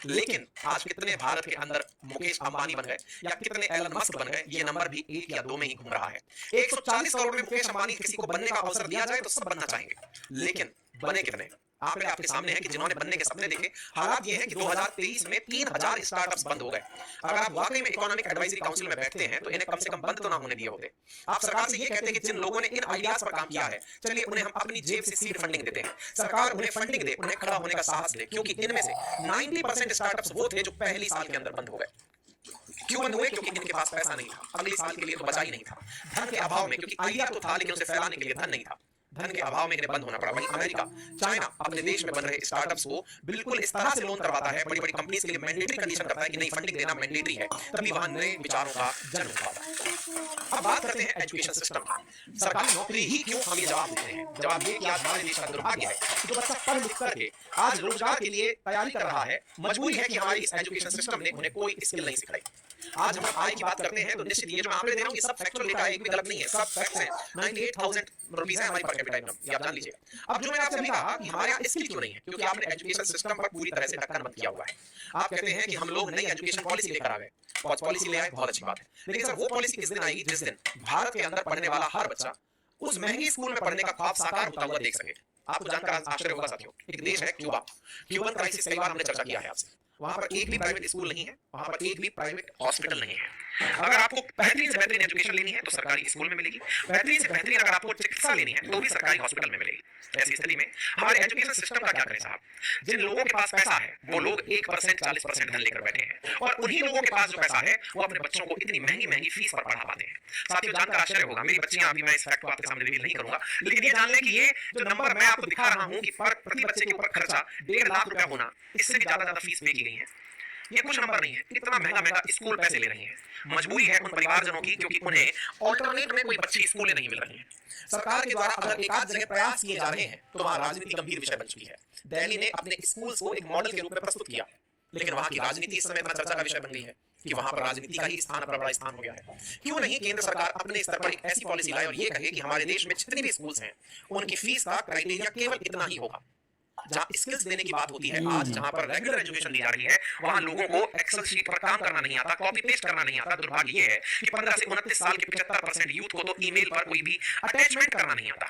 लेकिन आज कितने भारत के अंदर मुकेश अंबानी बन गए या कितने एलन मस्क बन गए, ये नंबर भी 1 या 2 में ही घूम रहा है। 140 करोड़ में मुकेश अंबानी किसी को बनने का अवसर दिया जाए तो सब बनना चाहेंगे, लेकिन बने कितने? आंकड़े आपके सामने हैं कि जिन्होंने बनने के सपने देखे, हालात ये हैं कि 2023 में 3000 स्टार्टअप्स बंद हो गए। अगर आप वाकई में इकोनॉमिक एडवाइजरी काउंसिल में बैठते हैं तो इन्हें कम से कम बंद तो ना होने दिए होते। आप सरकार से ये कहते हैं कि जिन लोगों ने इन आइडियाज पर काम किया है, चलिए उन्हें हम अपनी जेब से सीड फंडिंग देते हैं, सरकार उन्हें फंडिंग दे, उन्हें खड़ा होने का साहस दे, क्योंकि इनमें से 90% स्टार्टअप्स वो थे जो पहली साल के अंदर बंद हो गए। क्यों बंद हुए? क्योंकि इनके पास पैसा नहीं था, अगले साल के लिए तो बचा ही नहीं था, धन के अभाव में, क्योंकि आइडिया तो था लेकिन उसे फैलाने के लिए धन नहीं था, धन के अभाव में इन्हें बंद होना पड़ा। वहीं अमेरिका, चाइना अपने देश में बन रहे स्टार्टअप्स को बिल्कुल इस तरह से लोन करवाता है, बड़ी बड़ी कंपनीज के लिए मैंडेटरी कंडीशन करता है कि नहीं फंडिंग देना मैंडेटरी है, तभी वहां नए विचारों का जन्म होता है। अब बात करते हैं एजुकेशन सिस्टम। सरकारी नौकरी ही क्यों, हम ये जवाब देते हैं। जवाब ये कि आज हमारे देश का दुर्भाग्य है कि जो बच्चा पढ़ लिख करके आज रोजगार के लिए तैयारी कर रहा है, मजबूरी है कि हमारी इस एजुकेशन सिस्टम ने उन्हें कोई स्किल नहीं सिखाई। आज हम आय की बात करते हैं तो निश्चित ये जो आंकड़े दे रहा हूं ये सब फैक्चुअल डेटा है, एक भी गलत नहीं है, सब फैक्ट्स हैं। 98,000 रुपीस है हमारी पर कैपिटा इनकम, ये आप जान लीजिए। अब जो मैंने आपसे अभी कहा कि हमारे यहाँ स्किल क्यों नहीं है, क्योंकि आपने एजुकेशन सिस्टम पर पूरी तरह से टक्कर मत किया हुआ है। आप कहते हैं कि हम लोग नई एजुकेशन पॉलिसी लेकर आ गए, पॉलिसी ले आए, बहुत अच्छी बात है, लेकिन सर वो पॉलिसी किस दिन आएगी जिस दिन भारत के अंदर पढ़ने वाला हर बच्चा उस महंगी स्कूल में पढ़ने का ख्वाब साकार होता हुआ देख सके। आपको जानकर आश्चर्य होगा साथियों, एक देश है क्यूबा, क्यूबन क्राइसिस कई बार हमने चर्चा किया है आपसे। वहां पर एक भी प्राइवेट स्कूल नहीं है, वहां पर एक भी प्राइवेट हॉस्पिटल नहीं है। अगर आपको बेहतरीन से बेहतरीन एजुकेशन लेनी है तो सरकारी स्कूल में मिलेगी, बेहतरीन से बेहतरीन अगर आपको चिकित्सा लेनी है तो भी सरकारी हॉस्पिटल में मिलेगी। ऐसी स्थिति में हमारे एजुकेशन सिस्टम का क्या करें साहब? जिन लोगों के पास पैसा है वो लोग 1% 40% धन लेकर बैठे हैं, और उन्हीं लोगों के पास जो पैसा है वो अपने बच्चों को इतनी महंगी महंगी फीस पर पढ़ा पाते हैं। साथियों जानकर आश्चर्य होगा, मेरी बच्चियां, अभी मैं इस फैक्ट को आपके सामने रिवील नहीं करूंगा, लेकिन ये जान लें कि ये जो नंबर मैं आपको दिखा रहा हूं कि प्रति बच्चे के ऊपर खर्चा 1.5 लाख रुपया होना, इससे भी ज्यादा फीस पे की गई है। ये कुछ नंबर नहीं है, इतना महंगा महंगा स्कूल पैसे ले रही हैं। मजबूरी है उन परिवारजनों की, क्योंकि उन्हें ऑल्टरनेट में कोई अच्छी स्कूलें नहीं मिल रही हैं। सरकार के द्वारा अगर एक आध जगह प्रयास किए जा रहे हैं तो वहां राजनीति गंभीर विषय बन चुकी है। दिल्ली ने अपने स्कूल्स को एक मॉडल के रूप में प्रस्तुत किया, लेकिन वहां की राजनीति इस समय इतना चर्चा का विषय बन गई है कि वहां पर राजनीति का ही स्थान अपना बड़ा स्थान हो गया है। क्यों नहीं केंद्र सरकार अपने स्तर पर एक ऐसी पॉलिसी लाए और ये कहे कि हमारे देश में जितने भी स्कूल्स हैं उनकी फीस का क्राइटेरिया केवल इतना ही होगा। जहां स्किल्स देने की बात होती है, आज जहां पर रेगुलर एजुकेशन दी जा रही है, वहां लोगों को एक्सेल शीट पर काम करना नहीं आता, कॉपी पेस्ट करना नहीं आता। दुर्भाग्य ये है कि 15 से 29 साल के 75% यूथ को तो ईमेल पर कोई भी अटैचमेंट करना नहीं आता।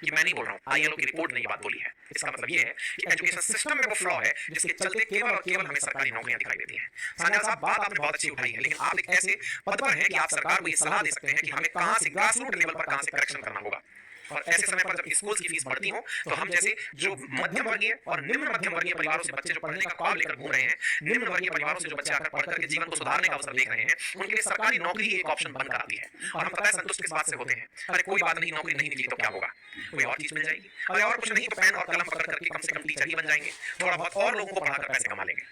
ये मैं नहीं बोल रहा हूँ, आईएलओ की रिपोर्ट ने ये बात बोली है। इसका मतलब ये है कि एजुकेशन सिस्टम में वो फ्लॉ है जिसके चलते केवल और केवल हमें सरकारी नौकरियां दिखाई देती हैं। सान्याल साहब, बात आपने बहुत अच्छी उठाई है, लेकिन आप एक ऐसे पद पर हैं कि आप सरकार को ये सलाह दे सकते हैं कि हमें कहां से ग्रास रूट लेवल पर कहां से करेक्शन करना होगा। और ऐसे समय पर जब स्कूल की फीस बढ़ती हो तो हम जैसे जो मध्यम वर्गीय और निम्न मध्यम वर्गीय परिवारों से बच्चे जो पढ़ने का ख्वाब लेकर घूम रहे हैं, निम्न वर्गीय परिवारों से जो बच्चे आकर पढ़कर के जीवन को सुधारने का अवसर देख रहे हैं, उनके लिए सरकारी नौकरी ही एक ऑप्शन बन कराती है। और हम पता है संतुष्ट किस बात से होते हैं, अरे कोई बात नहीं, नौकरी नहीं मिली तो क्या होगा, कोई और चीज मिल जाएगी, अरे और कुछ नहीं तो पेन और कलम पकड़ करके कम से कम टीचर ही बन जाएंगे, थोड़ा बहुत और लोगों को पढ़ाकर पैसे कमा लेंगे।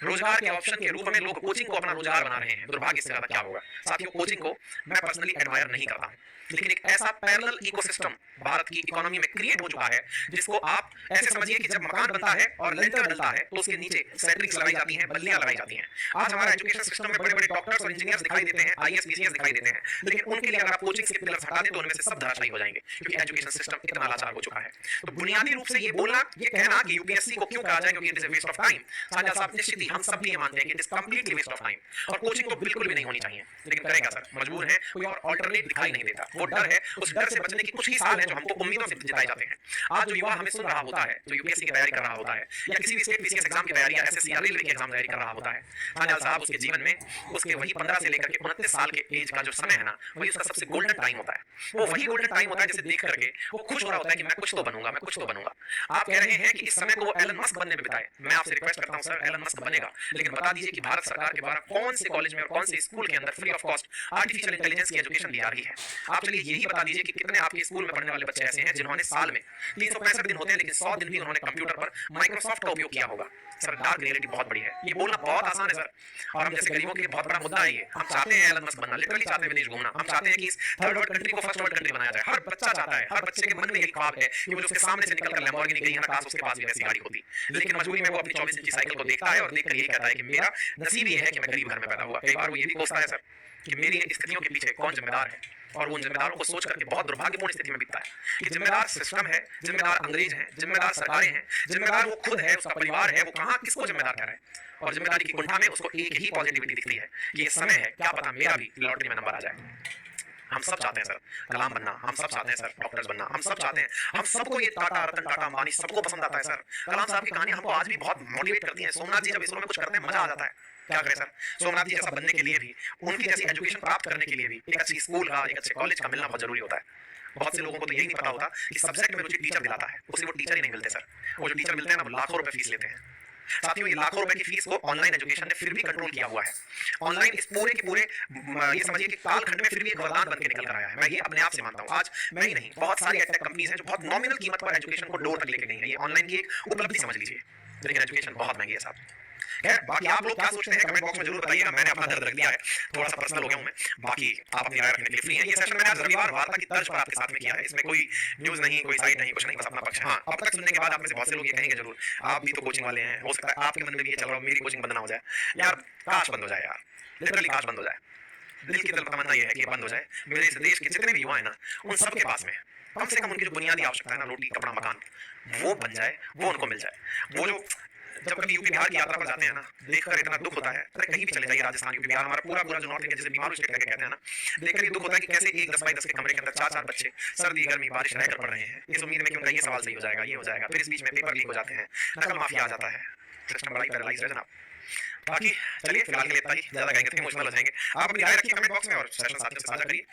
रोजगार के ऑप्शन के रूप में लोग कोचिंग को अपना रोजगार बना रहे हैं। दुर्भाग्य से ज्यादा क्या होगा साथियों, कोचिंग को मैं पर्सनली एडमायर नहीं करता हूं, लेकिन एक ऐसा पैरेलल इकोसिस्टम भारत की इकोनॉमी में क्रिएट हो चुका है जिसको आप ऐसे समझिए कि जब मकान बनता है और लेंटर डलता है तो उसके नीचे सेंट्रिक्स लगाई जाती हैं, बल्लियां लगाई जाती हैं। आज हमारा एजुकेशन सिस्टम में बड़े बड़े डॉक्टर्स और इंजीनियर्स दिखाई देते हैं, आईएएस पीसीएस दिखाई देते हैं, लेकिन उनके लिए अगर आप कोचिंग के पिलर्स हटा दें तो उनमें से सब धराशायी हो जाएंगे, क्योंकि एजुकेशन सिस्टम इतना लाचार हो चुका है। तो बुनियादी रूप से ये बोलना, ये कहना कि यूपीएससी को क्यों कहा जाए क्योंकि it is a waste of time, Sanyal साहब निश्चित ही हम सब भी ये मानते हैं कि it is completely waste of time और कोचिंग तो बिल्कुल भी नहीं होनी चाहिए। लेकिन करेगा सर, मजबूर है, कोई और अल्टरनेट दिखाई नहीं देता। वो डर है, उस डर से बचने की कुछ ही साल है जो हमको उम्मीदों से जिताए जाते हैं। आज जो युवा हमें सुन रहा होता है, जो यूपीएससी की तैयारी कर रहा होता है या किसी भी स्टेट पीसीएस एग्जाम की तैयारी या एसएससी या रेलवे की एग्जाम तैयारी कर रहा होता है, सान्याल साहब उसके जीवन में उसके वही 15 से लेकर के 29 साल के एज का जो समय है ना, वही उसका सबसे गोल्डन टाइम होता है। वो वही गोल्डन टाइम होता है जिसे देख करके वो खुश हो रहा होता है कि मैं कुछ तो बनूंगा, मैं कुछ तो बनूंगा। आप कह रहे हैं कि इस समय को वो एलन मस्क बनने में बिताए, मैं आपसे रिक्वेस्ट करता हूं सर, एलन मस्क बनेगा, लेकिन बता दीजिए कि भारत सरकार के द्वारा कौन से कॉलेज में और कौन से स्कूल के अंदर free of cost artificial intelligence की एजुकेशन दी जा रही है। आप चलिए यही बता दीजिए कि कितने आपके स्कूल में पढ़ने वाले बच्चे ऐसे हैं जिन्होंने साल में 365 दिन होते हैं लेकिन 100 दिन भी उन्होंने कंप्यूटर पर माइक्रोसॉफ्ट का उपयोग किया होगा। सर, डार्क रियलिटी बहुत बड़ी है, ये बोलना बहुत आसान है सर, और हम जैसे गरीबों के लिए बहुत बड़ा मुद्दा है ये। हम चाहते हैं एलन मस्क बनना, लिटरली चाहते हैं विदेश घूमना, हम चाहते हैं कि इस थर्ड वर्ल्ड कंट्री को फर्स्ट वर्ल्ड कंट्री बनाया जाए। हर बच्चा चाहता है, हर बच्चे के मन में यही ख्वाब है कि वो उसके सामने से निकलकर लैम्बोर्गिनी गई है ना, काश उसके पास भी ऐसी गाड़ी होती। लेकिन मजबूरी में वो अपनी 24 इंची साइकिल को देखता है और देखकर यही कहता है कि मेरा नसीब ये है कि मैं गरीब घर में पैदा हुआ। कई बार वो ये भी कोसता है सर कि मेरी स्थितियों के पीछे कौन जिम्मेदार है, और उन जिम्मेदारों को सोच करके बहुत दुर्भाग्यपूर्ण स्थिति में बीतता है कि जिम्मेदार सिस्टम है, जिम्मेदार अंग्रेज हैं, जिम्मेदार सरकारें हैं, जिम्मेदार वो खुद है, उसका परिवार है, वो कहां किसको जिम्मेदार ठहराए। और जिम्मेदारी की कुंठा में उसको एक ही पॉजिटिविटी दिखती है, ये समय है, क्या पता मेरा भी लॉटरी में नंबर आ जाए। हम सब चाहते हैं सर कलाम बनना, हम सब चाहते हैं सर डॉक्टर्स बनना, हम सब चाहते हैं, हम सबको ये टाटा रतन टाटा अंबानी सबको पसंद आता है सर। कलाम साहब की कहानी हमको आज भी बहुत मोटिवेट करती है। सोमनाथ जी जब इसरो में कुछ करते हैं मजा आ जाता है। क्या करें सर, सोमनाथ जी जैसा बनने के लिए भी, उनकी जैसी एजुकेशन प्राप्त करने के लिए भी एक अच्छी स्कूल का, एक अच्छे कॉलेज का मिलना बहुत जरूरी होता है। बहुत से लोगों को तो यही नहीं पता होता कि सब्जेक्ट में रुचि टीचर दिलाता है, उसे वो टीचर ही नहीं मिलते सर। वो जो टीचर मिलते हैं ना, वो लाखों रुपए फीस लेते हैं। साथियों, ये लाखों रुपए की फीस को ऑनलाइन एजुकेशन ने फिर भी कंट्रोल किया हुआ है। ऑनलाइन इस पूरे के पूरे ये समझिए कि कालखंड में फिर भी एक वरदान बन के निकल कर आया है। मैं ये अपने आप से मानता हूँ। आज मैं ही नहीं, बहुत सारी एडटेक कंपनीज हैं जो बहुत नॉमिनल कीमत पर एजुकेशन को डोर तक लेके गई है। ये ऑनलाइन की एक उपलब्धि समझ लीजिए, लेकिन एजुकेशन बहुत महंगी है साहब। बाकी आप लोग क्या सोचते हैं कमेंट बॉक्स में जरूर बताइएगा। मैंने अपना दर्द रख दिया है, थोड़ा सा पर्सनल हो गया हूं मैं। बाकी आप अपनी राय रखने के लिए फ्री हैं। ये सेशन मैंने आज रविवार वार्ता की तर्ज पर आपके साथ में किया है, इसमें कोई न्यूज नहीं, कोई साइड नहीं, कुछ नहीं, बस अपना पक्ष। हाँ, अब तक सुनने के बाद आप में से बहुत से लोग ये कहेंगे जरूर, आप भी तो कोचिंग वाले हैं, हो सकता है आपके मन में भी ये चल रहा हो मेरी कोचिंग बंद ना हो जाए। यार काश बंद हो जाए, यार लिटरली काश बंद हो जाए। दिल की तरफ तमन्ना ये है कि बंद हो जाए। मेरे इस देश के जितने भी युवा है ना, उन सबके पास में कम से कम उनकी जो बुनियादी आवश्यकता है ना, रोटी कपड़ा मकान, वो बन जाए, वो उनको मिल जाए। वो जो जब कभी यूपी बिहार की यात्रा पर जाते हैं ना, देखकर इतना दुख होता है। अरे कहीं भी चले जाइए, राजस्थान यूपी बिहार, हमारा पूरा जो नॉर्थ इंडिया जिसे बीमार स्टेट करके कहते हैं ना, देखकर ये दुख होता है कि कैसे एक 10x10 के कमरे के अंदर 4-4 बच्चे सर्दी गर्मी बारिश रहकर पढ़ रहे हैं, इस उम्मीद में कि उनका ये सवाल सही हो जाएगा, ये हो जाएगा। फिर इस बीच में पेपर लीक हो जाते हैं, नकल माफिया आ जाता है, सिस्टम बड़ा ही पैरालाइज्ड है जनाब। बाकी चलिए फिलहाल के लिए इतना ही, ज्यादा कहेंगे तो इमोशनल हो जाएंगे। आप अपनी राय रखिए कमेंट बॉक्स में और सेशन साथियों से साझा करिए।